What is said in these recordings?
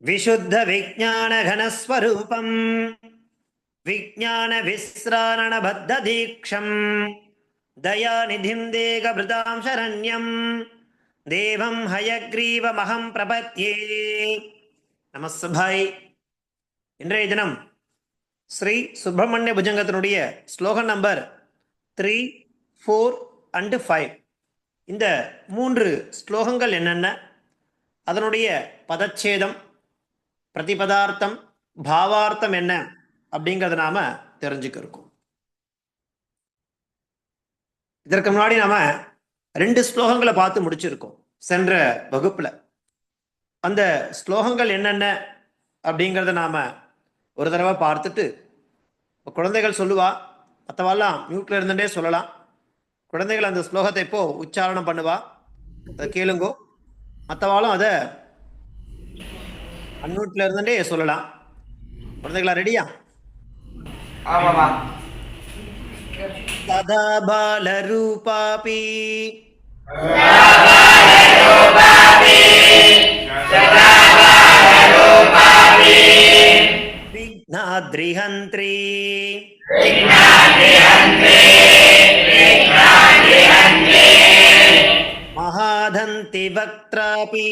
विशुद्ध विज्ञान घनस्वरूपं विज्ञान विस्रारण बद्ध दीक्षं दयानिधिं देहभृतां शरण्यं देवं हयग्रीवमहं प्रपद्ये. நமஸ்தபாய். இன்றைய தினம் ஸ்ரீ சுப்பிரமணிய புஜங்கத்தினுடைய ஸ்லோகம் நம்பர் 3, 4 and 5. இந்த 3 ஸ்லோகங்கள் என்னென்ன, அதனுடைய பதச்சேதம், பிரதிபதார்த்தம், பாவார்த்தம் என்ன அப்படிங்கிறத நாம தெரிஞ்சுக்கிருக்கோம். இதற்கு முன்னாடி நாம 2 ஸ்லோகங்களை பார்த்து முடிச்சிருக்கோம் சென்ற வகுப்புல. அந்த ஸ்லோகங்கள் என்னென்ன அப்படிங்கிறத நாம ஒரு தடவை பார்த்துட்டு, குழந்தைகள் சொல்லுவா, மற்றவாலாம் மியூட்ல இருந்துட்டே சொல்லலாம். குழந்தைகள் அந்த ஸ்லோகத்தை இப்போ உச்சாரணம் பண்ணுவா, அதை கேளுங்கோ. மற்றவாலும் அதை அன்மியூட்ல இருந்துட்டே சொல்லலாம். குழந்தைகளா ரெடியா? ததா பால ரூபாபி விக்னாத்ரிஹந்த்ரி மகாதந்தி வக்த்ராபி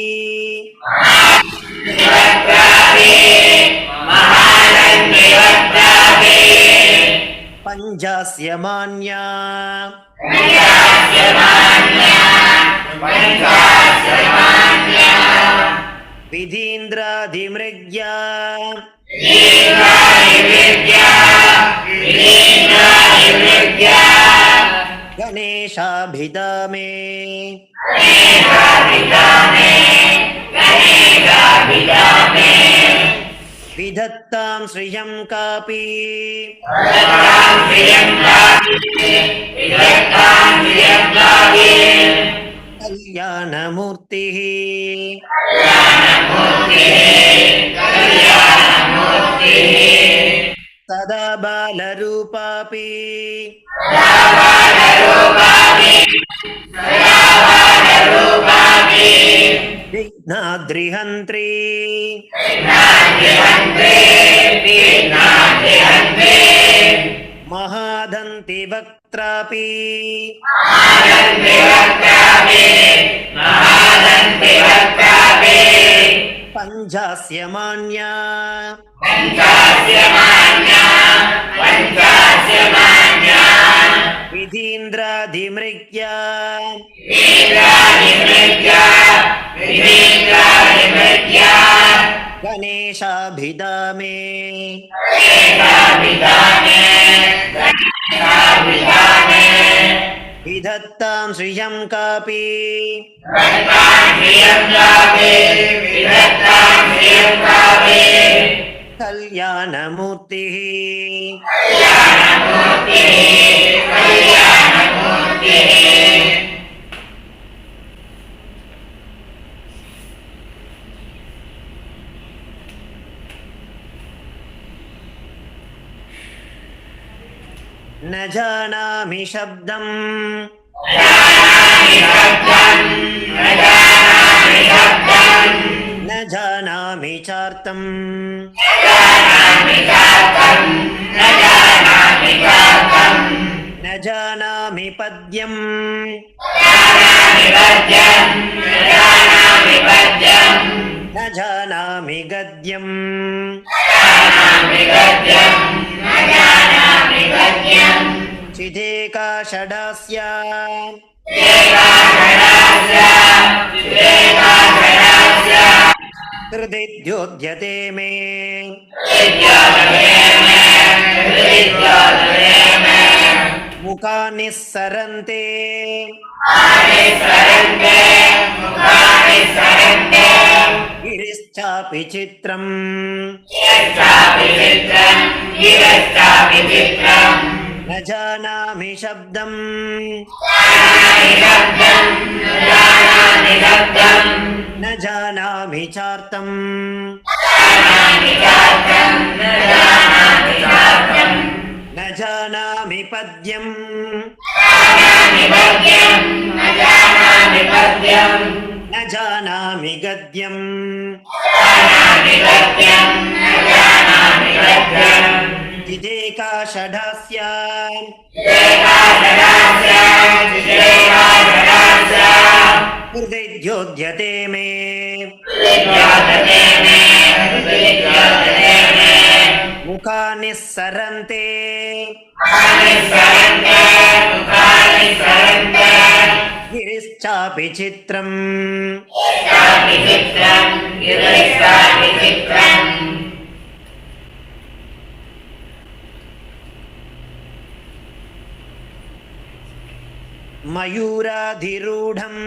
பஞ்சாஸ்ய மான்யா விதீந்திராதிமிருக்யா கணேஷாபிதாமே விதத்தாம் ஸ்ரீயம் காபி கல்யாணமூர்த்தி ததா பாலரூபாபி விக்னாத்ரிஹந்த்ரி மகாதந்தி வக்த்ராபி பஞ்சாஸ்ய மான்யா விதீந்திராதிமிருக்யா கணேஷாபிதாமே விதத்தாம் ஸ்ரீயம் காபி கல்யாணமூர்த்தி न जानामि शब्दं न जानामि चार्थं न जानामि पद्यं न जानामि गद्यं चिदेका षडास्या हृदिद्योध्यते मे मुखानि सरन्ते गिरिश्चापि चित्रम् न जानामि शब्दं न जानामि चार्थं न जानामि पद्यं न जानामि गद्यं जिजेका षडास्या हृदयोद्यते मे मुखानि सरन्ते गिरिश्चापि चित्रम् मयूराधिरूढम्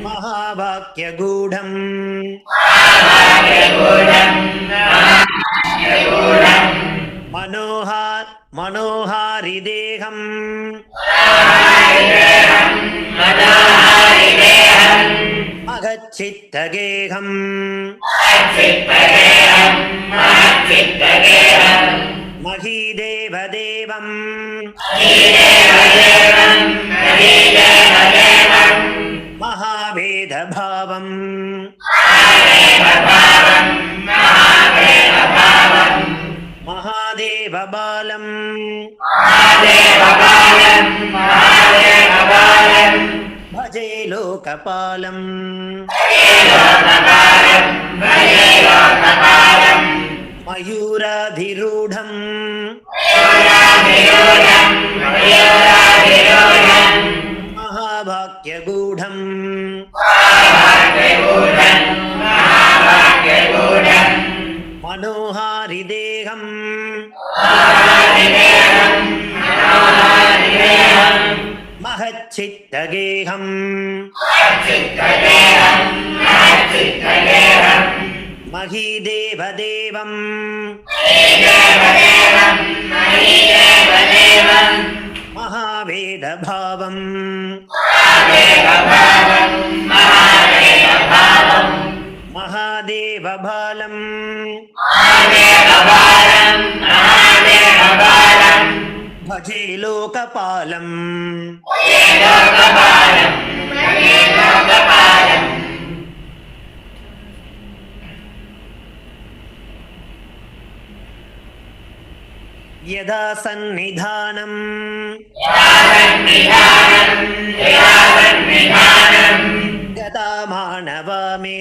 महावाक्यगूढम् मनोहारिदेहम् मगच्चित्तगेहम् महीदेवदेवम् महावेदभावम् महादेवबालम् भजे लोकपालम् मयूराधिरूढम् महावाक्यगूढम् मनोहारिदेहम् महच्चित्तगेहम् महीदेवदेवम् महावेदभावम् महादेवबालम् भजे लोकपालम् यदा सन्निधानम् गता मानवा मे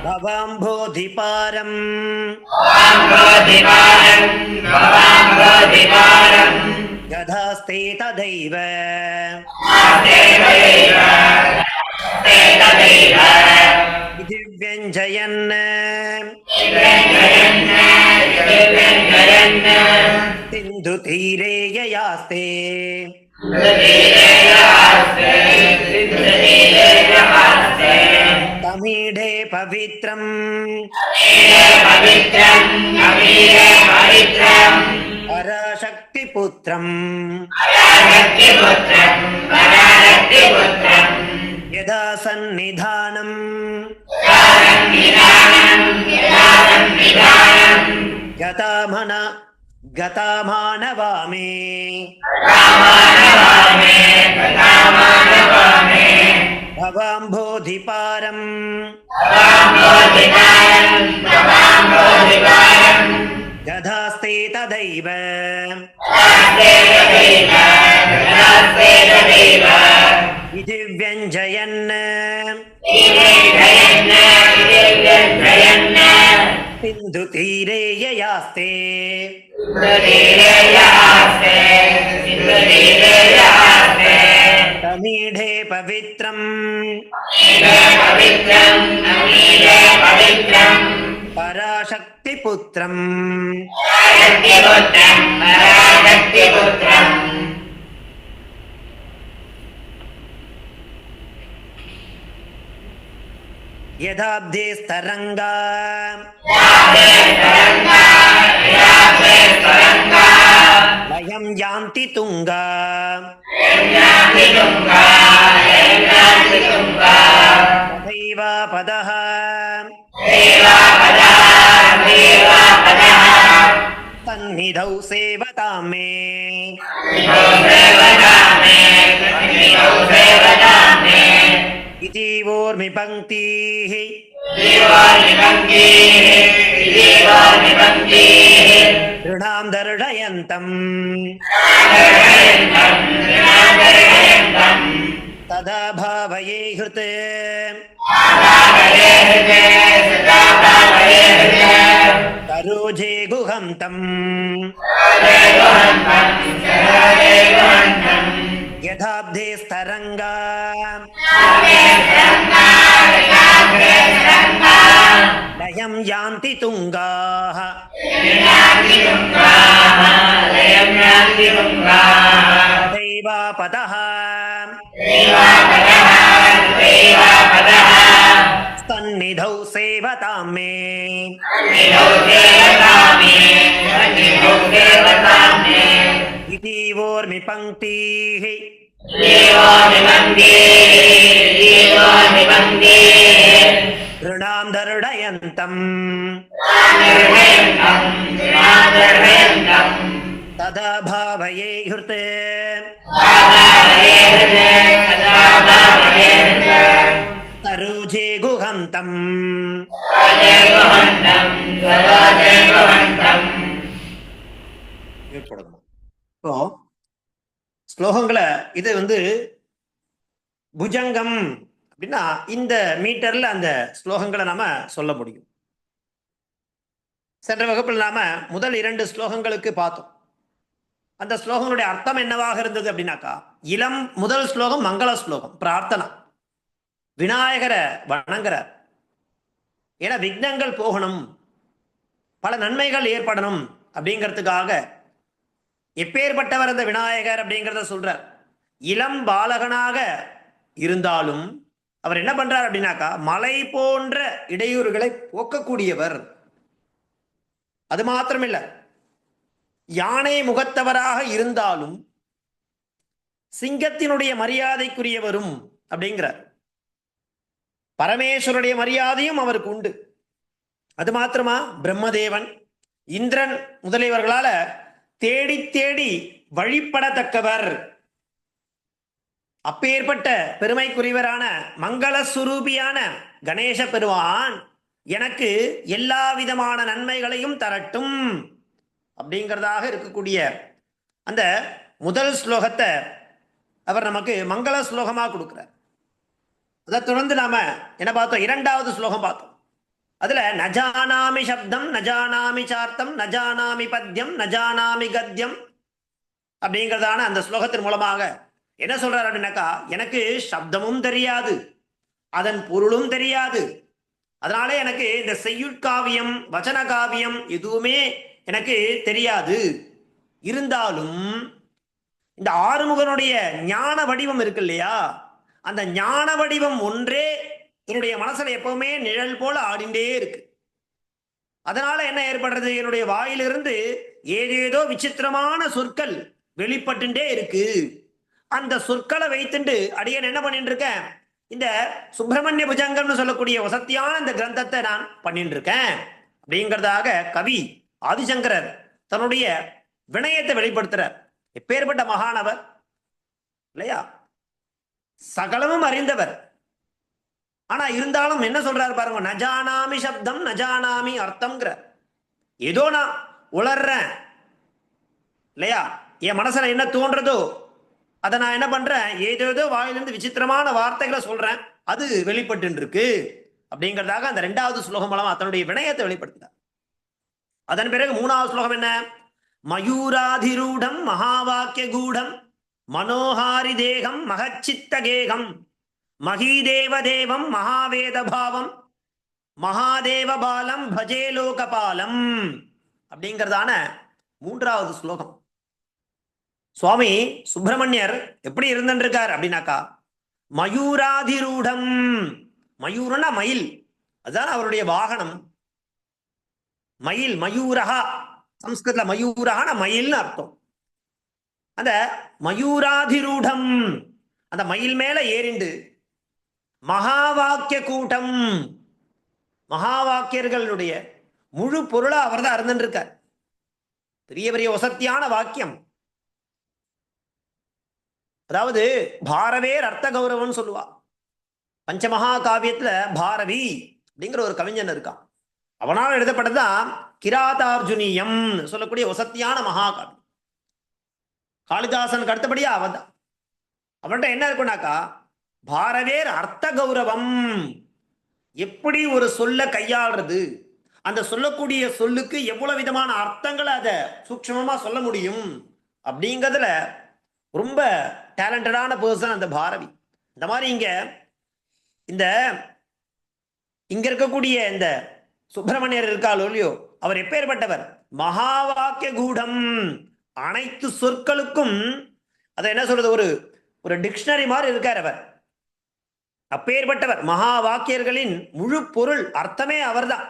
भवाम्भोधिपारम् यथास्ते तदैव दिव्यञ्जयन् सिन्धुतीरे ययास्ते तमीढे पवित्रम् पराशक्तिपुत्रम् यदा सन्निधानम् गता मानवा मे भवाम्भोधिपारम् यथास्ते तदैव दिव्यञ्जयन् सिन्धुतीरे ययास्ते तमीढे पवित्रम् पराशक्तिपुत्रम् यदाब्धेस्तरङ्गा लयं यान्ति तुङ्गा तथैवापदः सन्निधौ सेवतां मे இதீவோர்மி பங்கீஹ ரிணாம் தர்ஷயந்தம் ததா பாவயே ஹிருத் தரோஜே குஹம் தம் யதாப்தே ஸ்தரங்கா லயம் யாந்தி துங்காஹ ததைவாபதஹ சந்நிதௌ சேவதாம் மே இதீவோர்மி பங்கீஹ ரிணாம் தர்ஷயந்தம் ததா பாவயே ஹிருத் தரோஜே குஹம் தம். இப்போ ஸ்லோகங்களை இது புஜங்கம் அப்படின்னா இந்த மீட்டர்ல அந்த ஸ்லோகங்களை நாம சொல்ல முடியும். சென்ற வகுப்பில் நாம முதல் 2 ஸ்லோகங்களுக்கு பார்த்தோம். அந்த ஸ்லோகங்களுடைய அர்த்தம் என்னவாக இருந்தது அப்படின்னாக்கா, முதல் ஸ்லோகம் மங்கள ஸ்லோகம், பிரார்த்தனா, விநாயகரை வணங்குறார். ஏன்னா விக்னங்கள் போகணும், பல நன்மைகள் ஏற்படணும் அப்படிங்கிறதுக்காக எப்பேற்பட்டவர் அந்த விநாயகர் அப்படிங்கிறத சொல்றார். இளம் பாலகனாக இருந்தாலும் அவர் என்ன பண்றார் அப்படின்னாக்கா, மலை போன்ற இடையூறுகளை போக்கக்கூடியவர். அது மாத்திரமில்லை, யானை முகத்தவராக இருந்தாலும் சிங்கத்தினுடைய மரியாதைக்குரியவரும் அப்படிங்கிறார். பரமேஸ்வருடைய மரியாதையும் அவருக்கு உண்டு. அது மாத்திரமா, பிரம்மதேவன், இந்திரன் முதலியவர்களால தேடி தேடி வழிபடத்தக்கவர். அப்பேற்பட்ட பெருமைக்குரியவரான மங்கள சுரூபியான கணேச பெருமான் எனக்கு எல்லா விதமான நன்மைகளையும் தரட்டும் அப்படிங்கிறதாக இருக்கக்கூடிய அந்த முதல் ஸ்லோகத்தை அவர் நமக்கு மங்கள ஸ்லோகமா கொடுக்கிறார். அதை தொடர்ந்து நாம என்ன பார்த்தோம், 2வது ஸ்லோகம் பார்த்தோம். அதுல நஜானாமி சப்தம் நஜானாமி சார்த்தம் நஜானாமி பத்யம் நஜானாமி கத்யம் அப்படிங்கிறதான அந்த ஸ்லோகத்தின் மூலமாக என்ன சொல்றாரு அப்படின்னாக்கா, எனக்கு சப்தமும் தெரியாது, அதன் பொருளும் தெரியாது, அதனால எனக்கு இந்த செய்யுட்காவியம் வச்சன காவியம் எதுவுமே எனக்கு தெரியாது. இருந்தாலும் இந்த ஆறுமுகனுடைய ஞான வடிவம் இருக்கு இல்லையா, அந்த ஞான வடிவம் ஒன்றே என்னுடைய மனசுல எப்பவுமே நிழல் போல ஆடிண்டே இருக்கு. அதனால என்ன ஏற்படுறது, என்னுடைய வாயிலிருந்து ஏதேதோ விசித்திரமான சொற்கள் வெளிப்பட்டுட்டே இருக்கு. அந்த சொற்களை வைத்துண்டு அடியன் என்ன பண்ணிட்டு இருக்கேன், இந்த சுப்பிரமணிய புஜங்கம்னு சொல்லக்கூடிய வசத்தியான இந்த கிரந்தத்தை நான் பண்ணிட்டு இருக்கேன் அப்படிங்கிறதாக கவி ஆதிசங்கரர் தன்னுடைய வினயத்தை வெளிப்படுத்துறார். எப்பேற்பட்ட மகானவர் இல்லையா, சகலமும் அறிந்தவர். ஆனா இருந்தாலும் என்ன சொல்றாரு பாருங்க, நஜானாமி சப்தம் நஜானாமி அர்த்தம்ங்கிற. ஏதோ நான் உளர்றேன் இல்லையா, என் மனசுல என்ன தோன்றதோ அதை நான் என்ன பண்றேன், ஏதேதோ வாயிலிருந்து விசித்திரமான வார்த்தைகளை சொல்றேன், அது வெளிப்பட்டு இருக்கு அப்படிங்கிறதாக அந்த 2வது ஸ்லோகம் மூலமா தன்னுடைய வினயத்தை வெளிப்படுத்தினார். அதன் பிறகு 3வது ஸ்லோகம் என்ன, மயூராதிரூடம் மகாவாக்கிய கூடம் மனோஹாரி தேகம் மகச்சித்த கேகம் மகீதேவ தேவம் மகாவேத பாவம் மகாதேவ பாலம் பஜே லோகபாலம் அப்படிங்கிறதான 3வது ஸ்லோகம். சுவாமி சுப்பிரமணியர் எப்படி இருந்திருக்கார் அப்படின்னாக்கா, மயூராதிரூடம், மயூரனா மயில், அதுதான் அவருடைய வாகனம். மயில், மயூரஹா, சம்ஸ்கிருத்ல மயூரஹான மயில்னு அர்த்தம். அந்த மயூராதிரூடம், அந்த மயில் மேல ஏறிண்டு மகாவாக்கிய கூட்டம், மகாவாக்கியர்களுடைய முழு பொருளா அவர் தான் இருந்திருக்கார். பெரிய பெரிய வசத்தியான வாக்கியம். அதாவது பாரவேர் அர்த்த கௌரவம் சொல்லுவா. பஞ்சமகா காவியத்துல பாரவி அப்படிங்கிற ஒரு கவிஞன் இருக்கான். அவனால் எழுதப்பட்டதுதான் கிராதார்ஜுனியம் சொல்லக்கூடிய வசத்தியான மகாகாவியம். காளிதாசனுக்கு அடுத்தபடியா அவன் தான். அவன்கிட்ட என்ன இருக்குனாக்கா, பாரவேர் அர்த்த கௌரவம், எப்படி ஒரு சொல்ல கையாளுறது, அந்த சொல்லக்கூடிய சொல்லுக்கு எவ்வளவு விதமான அர்த்தங்களை அதை சூக்ஷ்மமா சொல்ல முடியும் அப்படிங்கிறதுல ரொம்ப டேலண்டடான பர்சன் அந்த பாரவி. இந்த மாதிரி இந்த இங்க இருக்கக்கூடிய இந்த சுப்பிரமணியர் இருக்காளோ இல்லையோ, அவர் எப்பேற்பட்டவர், மகா வாக்கிய கூடம், அனைத்து சொற்களுக்கும் அதை என்ன சொல்றது, ஒரு ஒரு டிக்ஷனரி மாதிரி இருக்கார் அவர். அப்பேற்பட்டவர், மகா வாக்கியர்களின் முழு பொருள் அர்த்தமே அவர்தான்.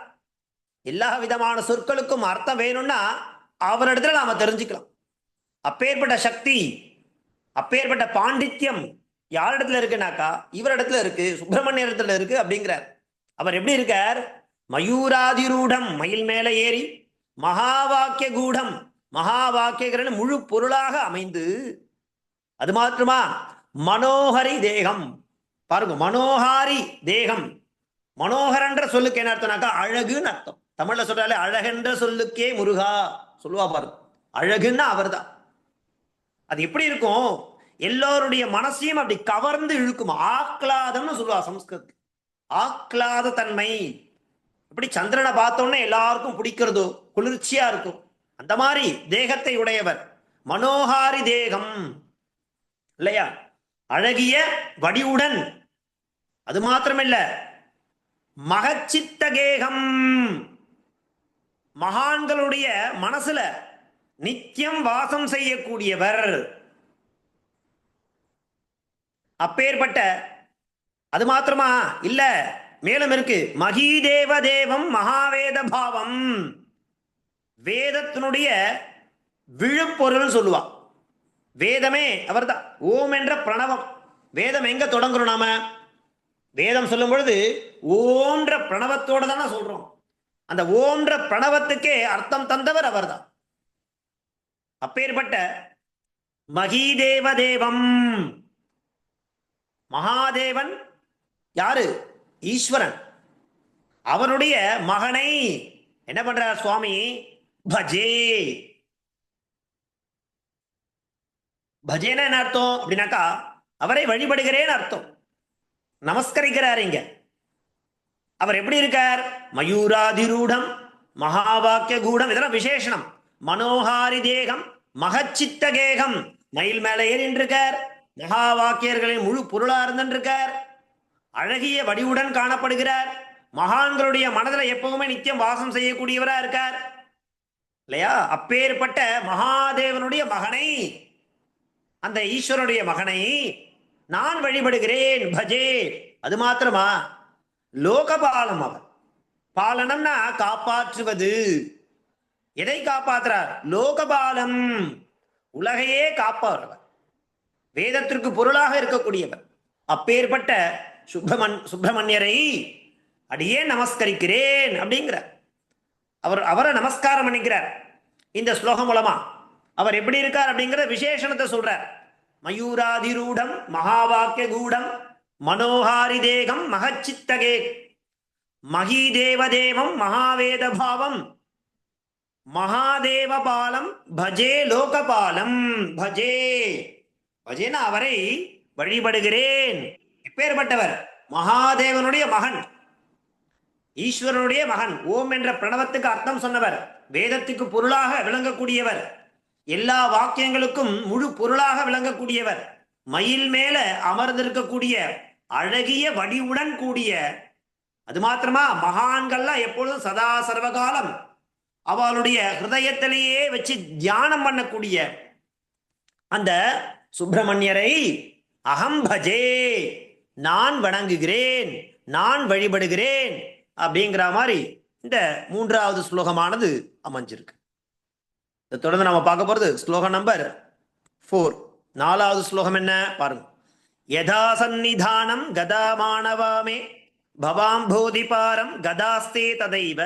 எல்லா விதமான சொற்களுக்கும் அர்த்தம் வேணும்னா அவரிடத்துல நாம தெரிஞ்சுக்கலாம். அப்பேற்பட்ட சக்தி, அப்பேற்பட்ட பாண்டித்யம் யாரிடத்துல இருக்குனாக்கா இவரிடத்துல இருக்கு, சுப்பிரமணிய இடத்துல இருக்கு அப்படிங்கிறார். அவர் எப்படி இருக்கார், மயூராதிரூடம், மயில் மேல ஏறி, மகா வாக்கிய கூடம், மகா வாக்கியங்கள் முழு பொருளாக அமைந்து, அது மாத்திரமா மனோஹரி தேகம், பாருங்க மனோஹாரி தேகம். மனோகரன்ற சொல்லுக்கு என்ன அர்த்தம்னாக்கா அழகுன்னு அர்த்தம். தமிழ்ல சொல்றாலே அழகென்ற சொல்லுக்கே முருகா சொல்லுவா பாருங்க. அழகுன்னா அவர் தான். அது எப்படி இருக்கும், எல்லோருடைய மனசையும் அப்படி கவர்ந்து இழுக்கும். ஆக்லாதம்னு சொல்லுவா சம்ஸ்கிருத். ஆக்லாத தன்மை. இப்படி சந்திரனை பார்த்தோன்னே எல்லாருக்கும் பிடிக்கிறதோ, குளிர்ச்சியா இருக்கும், அந்த மாதிரி தேகத்தை உடையவர். மனோஹாரி தேகம் இல்லையா, அழகிய வடிவுடன். அது மாத்திரமில்ல, மகச்சித்த கேகம், மகான்களுடைய மனசுல நித்தியம் வாசம் செய்யக்கூடியவர். அப்பேற்பட்ட, அது மாத்திரமா இல்ல, மேலும் இருக்கு, மகீதேவ தேவம் மகாவேத பாவம், வேதத்தினுடைய விழுப்பொருள் சொல்லுவா. வேதமே அவர்தான். ஓம் என்ற பிரணவம். வேதம் எங்க தொடங்குறோம் நாம, வேதம் சொல்லும் பொழுது ஓன்ற பிரணவத்தோட தானே சொல்றோம். அந்த ஓன்ற பிரணவத்துக்கே அர்த்தம் தந்தவர் அவர்தான். அப்பேற்பட்ட மகீதேவ தேவம், மகாதேவன் யாரு, ஈஸ்வரன். அவனுடைய மகனை என்ன பண்றார் சுவாமி, பஜே. பஜேன என்ன அர்த்தம் அப்படின்னாக்கா அவரை வழிபடுகிறேன்னு அர்த்தம். நமஸ்கரிக்கிறார் இங்க. அவர் எப்படி இருக்கார், மயூராதிரூடம், மகாவாக்கிய கூடம், இதெல்லாம் விசேஷனம். மனோஹாரி தேகம், மகச்சித்த கேகம், மயில் மேல ஏறின்றிருக்கார், மகா வாக்கியர்களின் முழு பொருளா இருந்திருக்கார், அழகிய வடிவுடன் காணப்படுகிறார், மகான்களுடைய மனதில் எப்பவுமே நித்தியம் வாசம் செய்யக்கூடியவரா இருக்கார் இல்லையா. அப்பேற்பட்ட மகாதேவனுடைய மகனை, அந்த ஈஸ்வரனுடைய மகனை நான் வழிபடுகிறேன், பஜே. அது மாத்திரமா, லோகபாலம் அவர். பாலனம்னா காப்பாற்றுவது. எதை காப்பாற்றுறார், லோகபாலம், உலகையே காப்பாற்றுவர், வேதத்திற்கு பொருளாக இருக்கக்கூடியவர். அப்பேற்பட்ட சுப்பிரமணியரை அடியே நமஸ்கரிக்கிறேன் அப்படிங்கிறார். அவரை நமஸ்காரம் பண்ணிக்கிறார். இந்த ஸ்லோகம் மூலமா அவர் எப்படி இருக்கார் அப்படிங்கிற விசேஷணத்தை சொல்றார். மயூராதிரூடம் மகாவாக்கிய கூடம் மனோஹாரி தேகம் மகச்சித்தகே மகீதேவதேவம் மகாவேத பாவம் மகாதேவபாலம் பஜே லோகபாலம். பஜே, பஜேனா அவரை வழிபடுகிறேன். எப்பேற்பட்டவர், மகாதேவனுடைய மகன், ஈஸ்வரனுடைய மகன். ஓம் என்ற பிரணவத்துக்கு அர்த்தம் சொன்னவர், வேதத்துக்கு பொருளாக விளங்கக்கூடியவர், எல்லா வாக்கியங்களுக்கும் முழு பொருளாக விளங்கக்கூடியவர், மயில் மேல அமர்ந்திருக்கக்கூடிய அழகிய வடிவுடன் கூடிய. அது மாத்திரமா, மகான்கள்லாம் எப்பொழுதும் சதா சர்வகாலம் அவளுடைய ஹிருதயத்திலேயே வச்சு தியானம் பண்ணக்கூடிய அந்த சுப்பிரமணியரை அகம் பஜே, நான் வணங்குகிறேன், நான் வழிபடுகிறேன் அப்படிங்கிற மாதிரி இந்த மூன்றாவது ஸ்லோகமானது அமைஞ்சிருக்கு. இதை தொடர்ந்து நம்ம பார்க்க போறது ஸ்லோகம் நம்பர் 4. 4வது ஸ்லோகம் என்ன பாருங்க. யதா சந்நிதானம் கதா மாணவாமே பவாம்போதிபாரம் கதாஸ்தே ததைவ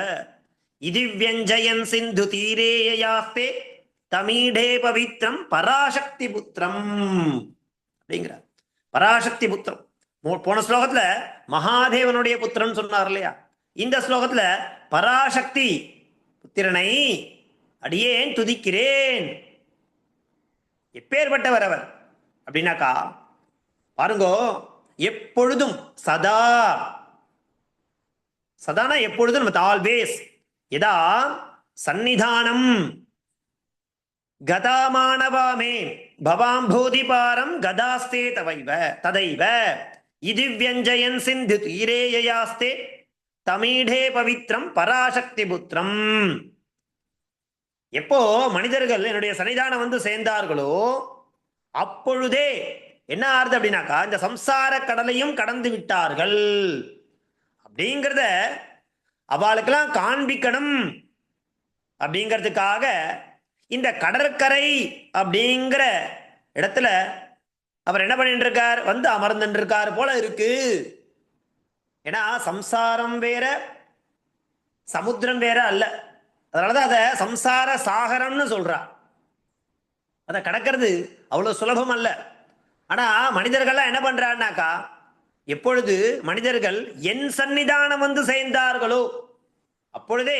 இது வியஞ்சயன் சிந்து தீரேயாஸ்தே தமிழே பவித்ரம் பராசக்தி புத்திரம் அப்படிங்கிறார். பராசக்தி புத்திரம், போன ஸ்லோகத்துல மகாதேவனுடைய புத்திரன் சொன்னார் இல்லையா, இந்த ஸ்லோகத்துல பராசக்தி புத்திரனை அடியேன் துதிக்கிறேன். எப்பேற்பட்டவர் அவர் அப்படின்னாக்கா பாருங்கோ, எப்பொழுதும் சதா, சதானா எப்பொழுதும், ஆல்வேஸ், எதா சந்நிதானம் கதாமானவாமே பவாம்போதிபாரம் கதாஸ்தே தவைவ ததைவ இது வியஞ்சயன் சிந்து தீரேயாஸ்தே தமிழே பவித்ரம் பராசக்தி புத்திரம். எப்போ மனிதர்கள் என்னுடைய சன்னிதானம் வந்து சேர்ந்தார்களோ அப்பொழுதே என்ன ஆறுது அப்படின்னாக்கா இந்த சம்சார கடலையும் கடந்து விட்டார்கள் அப்படிங்கிறத அவளுக்கெல்லாம் காண்பிக்கணும். அப்படிங்கிறதுக்காக இந்த கடற்கரை அப்படிங்கிற இடத்துல அவர் என்ன பண்ணிட்டு இருக்கார், வந்து அமர்ந்துட்டு இருக்கார் போல இருக்கு. ஏன்னா சம்சாரம் வேற சமுத்திரம் வேற அல்ல, அதனாலதான் அதை சம்சார சாகரம்னு சொல்றா. அதை கடக்கிறது அவ்வளவு சுலபம் அல்ல. ஆனா மனிதர்கள்லாம் என்ன பண்றான்னாக்கா, எப்பொழுது மனிதர்கள் என் சன்னிதானம் வந்து சேர்ந்தார்களோ அப்பொழுதே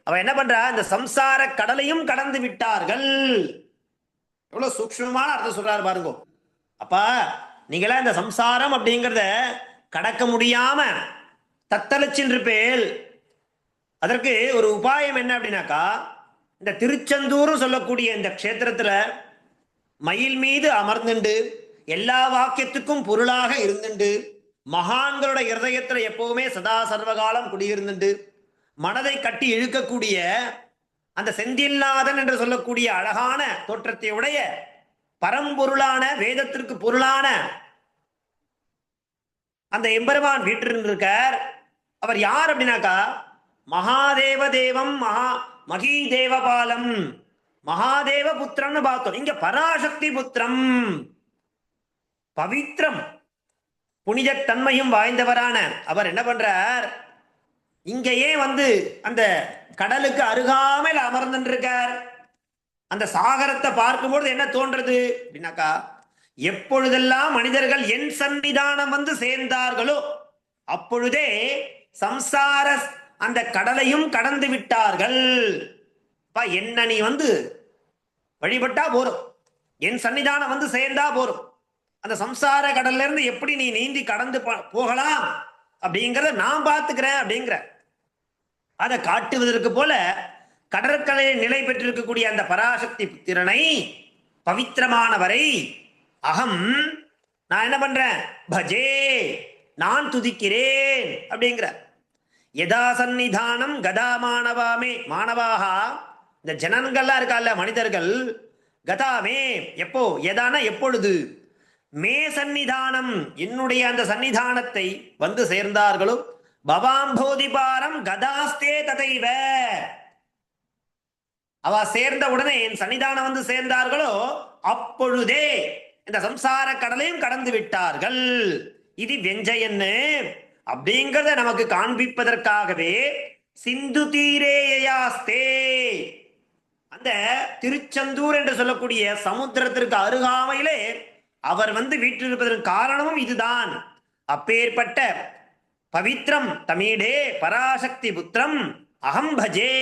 அவ என்ன பண்றா, இந்த சம்சார கடலையும் கடந்து விட்டார்கள். எவ்வளவு சூக்ஷ்மமான அர்த்தம் சொல்றாரு பாருங்க. அப்பா நீங்களா இந்த சம்சாரம் அப்படிங்கிறத கடக்க முடியாம தத்தளிச்சின்றிருப்பேல். அதற்கு ஒரு உபாயம் என்ன அப்படின்னாக்கா, இந்த திருச்செந்தூர் சொல்லக்கூடிய இந்த க்ஷேத்திரத்துல மயில் மீது அமர்ந்துண்டு எல்லா வாக்கியத்துக்கும் பொருளாக இருந்துண்டு மகான்களோட இருதயத்துல எப்பவுமே சதா சர்வகாலம் குடியிருந்துண்டு மனதை கட்டி இழுக்கக்கூடிய அந்த செந்தில்நாதன் என்று சொல்லக்கூடிய அழகான தோற்றத்தை உடைய பரம்பொருளான வேதத்திற்கு பொருளான அந்த எம்பெருமான் வீற்றிருக்கார். அவர் யார் அப்படின்னாக்கா, மகாதேவ தேவம் மகி தேவபாலம் மகாதேவ புத்திரம்னு பார்த்தோம். இங்க பராசக்தி புத்திரம், பவித்ரம், புனித தன்மையும் வாய்ந்தவரான அவர் என்ன பண்றார், இங்கேயே வந்து அந்த கடலுக்கு அருகாமையில் அமர்ந்திருக்கார். அந்த சாகரத்தை பார்க்கும்போது என்ன தோன்றது அப்படின்னாக்கா, எப்பொழுதெல்லாம் மனிதர்கள் என் சன்னிதானம் வந்து சேர்ந்தார்களோ அப்பொழுதே சம்சார அந்த கடலையும் கடந்து விட்டார்கள். என்ன நீ வந்து வழிபட்டா போறோம், என் சன்னிதானம் வந்து சேர்ந்தா போறோம், அந்த சம்சார கடல்ல இருந்து எப்படி நீ நீந்தி கடந்து போகலாம் அப்படிங்கிறத நான் பார்த்துக்கிறேன் அப்படிங்கிற அதை காட்டுவதற்கு போல கடற்கரையில் நிலை பெற்றிருக்கக்கூடிய அந்த பராசக்தி புத்திரனை, பவித்திரமானவரை அகம் நான் என்ன பண்றேன், பஜே நான் துதிக்கிறேன் அப்படிங்கிற. யதா சந்நிதானம் கதா மாணவாமே, மாணவாக இந்த ஜனங்கள்லாம் இருக்கால மனிதர்கள், கதாமே எப்போ, எதான எப்பொழுது, மே சந்நிதானம் என்னுடைய அந்த சன்னிதானத்தை வந்து சேர்ந்தார்களோ பவாம்போதிபாரம் கதாஸ்தே ததைவ அவ சேர்ந்த உடனே என் சன்னிதானம் வந்து சேர்ந்தார்களோ அப்பொழுதே இந்த சம்சார கடலையும் கடந்து விட்டார்கள். இது வெஞ்சயன்னு அப்படிங்கிறத நமக்கு காண்பிப்பதற்காகவே சிந்து தீரேயாஸ்தே அந்த திருச்செந்தூர் என்று சொல்லக்கூடிய சமுத்திரத்திற்கு அருகாமையிலே அவர் வந்து வீற்றிருப்பதற்கு காரணமும் இதுதான். அப்பேற்பட்ட பவித்ரம் தமிழே பராசக்தி புத்திரம் அகம் பஜே.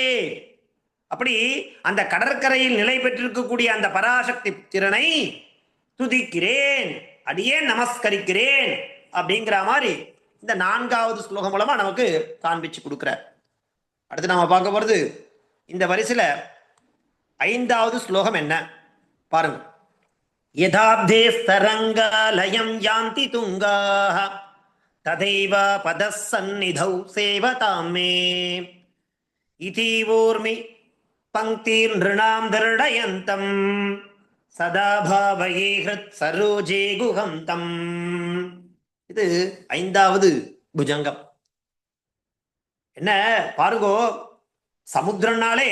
அப்படி அந்த கடற்கரையில் நிலை பெற்றிருக்கக்கூடிய அந்த பராசக்தி புத்திரனை துதிக்கிறேன், அடியேன் நமஸ்கரிக்கிறேன் அப்படிங்கிற மாதிரி இந்த 4வது ஸ்லோகம் மூலமா நமக்கு காண்பிச்சு கொடுக்கிற. அடுத்து நாம பார்க்க போறது இந்த வரிசையில 5வது ஸ்லோகம் என்ன பாருங்க. யதாப்தே ஸ்தரங்காலயம் யாந்தி துங்காஹ ததைவ பதசன்னிதௌ சேவதாம் மே இதி ஊர்மி பங்கீர் நிருணாம் திருடயந்தம் சதா பாவயே ஹிருத் சரோஜே குஹந்தம். இது 5வது புஜங்கம். என்ன பாருங்கோ, சமுத்திரம்னாலே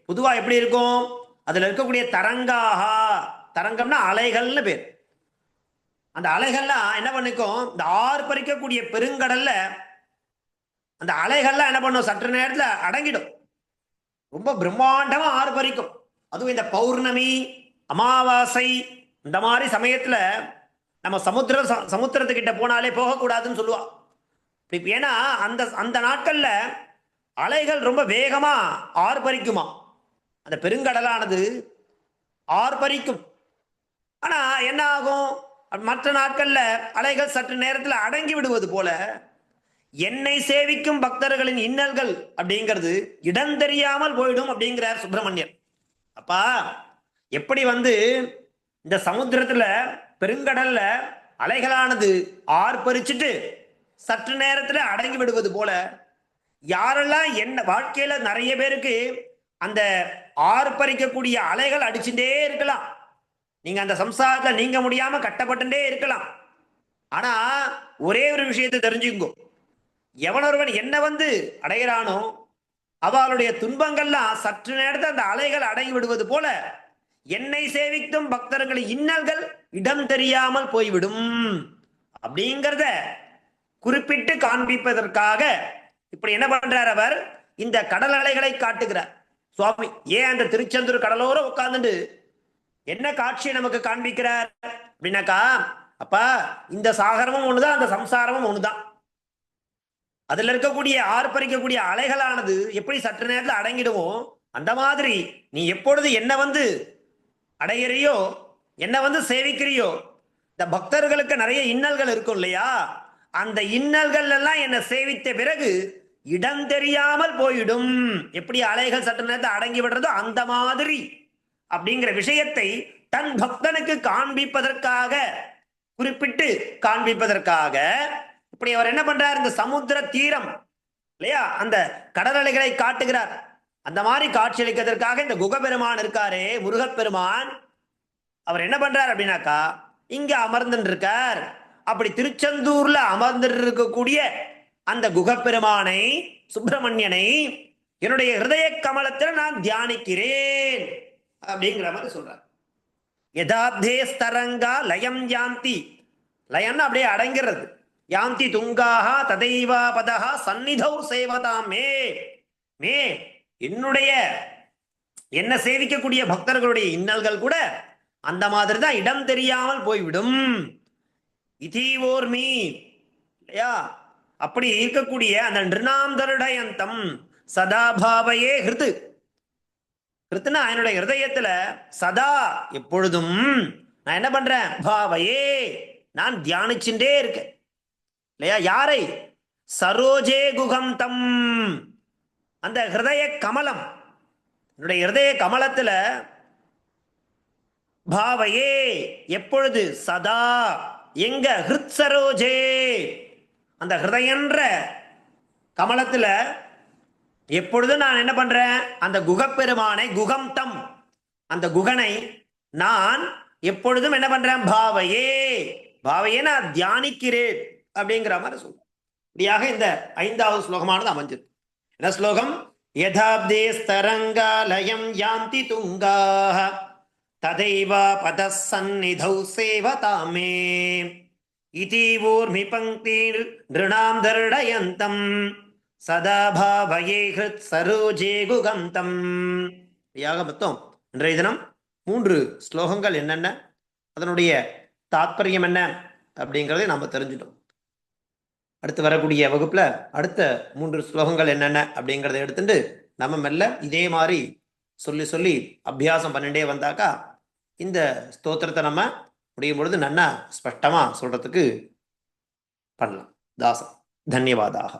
பொதுவா எப்படி இருக்கும், அதுல இருக்கக்கூடிய தரங்காகா, தரங்கம்னா அலைகள்னு பேர். அந்த அலைகள்லாம் என்ன பண்ணிக்கும், இந்த ஆறு பறிக்கக்கூடிய பெருங்கடல்ல அந்த அலைகள்லாம் என்ன பண்ணும், சற்று நேரத்துல அடங்கிடும். ரொம்ப பிரம்மாண்டமா ஆறு பறிக்கும். அதுவும் இந்த பௌர்ணமி அமாவாசை இந்த மாதிரி சமயத்துல நம்ம சமுத்திரத்துக்கிட்ட போனாலே போகக்கூடாதுன்னு சொல்லுவா. ஏன்னா அந்த அந்த நாட்கள்ல அலைகள் ரொம்ப வேகமா ஆர்ப்பரிக்குமா, அந்த பெருங்கடலானது ஆர்ப்பரிக்கும். ஆனா என்ன ஆகும், மற்ற நாட்கள்ல அலைகள் சற்று நேரத்தில் அடங்கி விடுவது போல என்னை சேவிக்கும் பக்தர்களின் இன்னல்கள் அப்படிங்கிறது இடம் தெரியாமல் போயிடும் அப்படிங்கிறார் சுப்பிரமணியர். அப்பா எப்படி இந்த சமுத்திரத்துல பெருங்கடல்ல அலைகளானது ஆர்ப்பரிச்சுட்டு சற்று நேரத்துல அடங்கி விடுவது போல யாரெல்லாம் என்ன வாழ்க்கையில நிறைய பேருக்கு அந்த ஆர்ப்பரிக்கக்கூடிய அலைகள் அடிச்சுட்டே இருக்கலாம். நீங்க அந்த சம்சாரத்துல நீங்க முடியாம கட்டப்பட்டுட்டே இருக்கலாம். ஆனா ஒரே ஒரு விஷயத்தை தெரிஞ்சுக்கோ, எவனொருவன் என்ன அடைகிறானோ அவளுடைய துன்பங்கள்லாம் சற்று நேரத்தில் அந்த அலைகள் அடங்கி விடுவது போல என்னை சேவிக்கும் பக்தர்களின் இன்னல்கள் இடம் தெரியாமல் போய்விடும் அப்படிங்கிறத குறிப்பிட்டு காண்பிப்பதற்காக இப்படி என்ன பண்றார் அவர், இந்த கடல் அலைகளை காட்டுகிறார் சுவாமி. ஏன் அந்த திருச்செந்தூர் கடலோரம் உட்கார்ந்துட்டு என்ன காட்சியை நமக்கு காண்பிக்கிறார் அப்படின்னாக்கா, அப்பா இந்த சாகரமும் ஒண்ணுதான், அந்த சம்சாரமும் ஒண்ணுதான். அதுல இருக்கக்கூடிய ஆர்ப்பரிக்கக்கூடிய அலைகளானது எப்படி சற்று நேரத்தில் அடங்கிடுவோம், அந்த மாதிரி நீ எப்பொழுது என்ன அடையிறியோ, என்ன சேவிக்கிறியோ, இந்த பக்தர்களுக்கு நிறைய இன்னல்கள் இருக்கும் இல்லையா, அந்த இன்னல்கள் எல்லாம் என்ன சேவித்த பிறகு இடம் தெரியாமல் போயிடும். எப்படி அலைகள் சற்று நேரத்தை அடங்கி விடுறதோ அந்த மாதிரி அப்படிங்கிற விஷயத்தை தன் பக்தனுக்கு காண்பிப்பதற்காக, குறிப்பிட்டு காண்பிப்பதற்காக இப்படி அவர் என்ன பண்றார், இந்த சமுத்திர தீரம் இல்லையா அந்த கடல் அலைகளை காட்டுகிறார். அந்த மாதிரி காட்சி அளிக்கிறதுக்காக இந்த குகபெருமான் இருக்காரே, முருகப்பெருமான், அவர் என்ன பண்றார் அப்படின்னாக்கா இங்க அமர்ந்துட்டு இருக்கார். அப்படி திருச்செந்தூர்ல அமர்ந்து இருக்கக்கூடிய அந்த குகப்பெருமானை, சுப்பிரமணியனை என்னுடைய ஹிருதய கமலத்தில் நான் தியானிக்கிறேன் அப்படிங்கிற மாதிரி சொல்றார். யதாப்தே ஸ்தரங்கா லயம் யாந்தி, லயம்னா அப்படியே அடங்கிறது, யாந்தி துங்காக ததைவா பதஹா சந்நிதௌ சேவதாமே. மே என்னுடைய என்ன சேவிக்கக்கூடிய பக்தர்களுடைய இன்னல்கள் கூட அந்த மாதிரி தான் இடம் தெரியாமல் போய்விடும். இதீவோர்மி இல்லையா, அப்படி இருக்கக்கூடிய அந்த நிருணாந்தருடயந்தம் சதாபாவையே ஹிருது. ஹிருத்துனா என்னுடைய ஹிருதயத்துல சதா எப்பொழுதும் நான் என்ன பண்றேன், பாவையே நான் தியானிச்சுட்டே இருக்கேன் இல்லையா. யாரை, சரோஜே குகந்தம், அந்த ஹிருதய கமலம், என்னுடைய ஹிருதய கமலத்துல பாவையே எப்பொழுது, சதா எங்க, ஹிருத் சரோஜே அந்த ஹிருதயன்ற கமலத்துல எப்பொழுதும் நான் என்ன பண்றேன், அந்த குகப்பெருமானை, குகம்தம் அந்த குகனை நான் எப்பொழுதும் என்ன பண்றேன், பாவையே பாவையே நான் தியானிக்கிறேன் அப்படிங்கிற மாதிரி சொல்றேன். இப்படியாக இந்த 5வது ஸ்லோகமானது அமைஞ்சிருக்கு. என்ன ஸ்லோகம், யதாப்தே ஸ்தரங்காலயம் யாந்தி துங்காஹ ததைவா பதஸ் சந்நிதௌ சேவதாமே இதி ஊர்மி பங்கி நிருணாம் தர்டயந்தம் சதா பாவயே ஹிருத் சரோஜே குகந்தம். மொத்தம் இன்றைய தினம் 3 ஸ்லோகங்கள் என்னென்ன, அதனுடைய தாத்பரியம் என்ன அப்படிங்கிறதை நாம தெரிஞ்சிட்டோம். அடுத்து வரக்கூடிய வகுப்புல அடுத்த 3 ஸ்லோகங்கள் என்னென்ன அப்படிங்கிறத எடுத்துட்டு நம்ம மெல்ல இதே மாதிரி சொல்லி சொல்லி அபியாசம் பண்ணிட்டே வந்தாக்கா இந்த ஸ்தோத்திரத்தை நம்ம முடியும் பொழுது நன்னா ஸ்பஷ்டமா சொல்றதுக்கு பண்ணலாம். தாசம். தன்யவாதாக.